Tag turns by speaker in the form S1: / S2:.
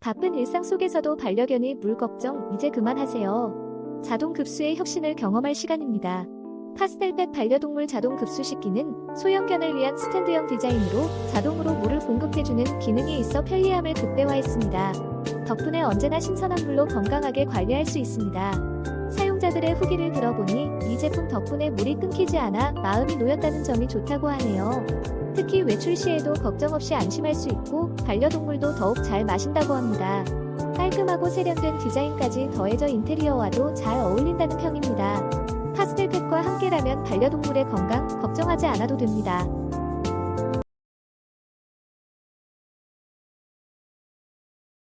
S1: 바쁜 일상 속에서도 반려견이 물 걱정 이제 그만하세요. 자동 급수의 혁신을 경험할 시간입니다. 파스텔펫 반려동물 자동 급수식기는 소형견을 위한 스탠드형 디자인으로 자동으로 물을 공급해주는 기능이 있어 편리함을 극대화했습니다. 덕분에 언제나 신선한 물로 건강하게 관리할 수 있습니다. 사용자들의 후기를 들어보니 이 제품 덕분에 물이 끊기지 않아 마음이 놓였다는 점이 좋다고 하네요. 특히 외출 시에도 걱정 없이 안심할 수 있고 반려동물도 더욱 잘 마신다고 합니다. 깔끔하고 세련된 디자인까지 더해져 인테리어와도 잘 어울린다는 평입니다. 파스텔펫과 함께라면 반려동물의 건강 걱정하지 않아도 됩니다.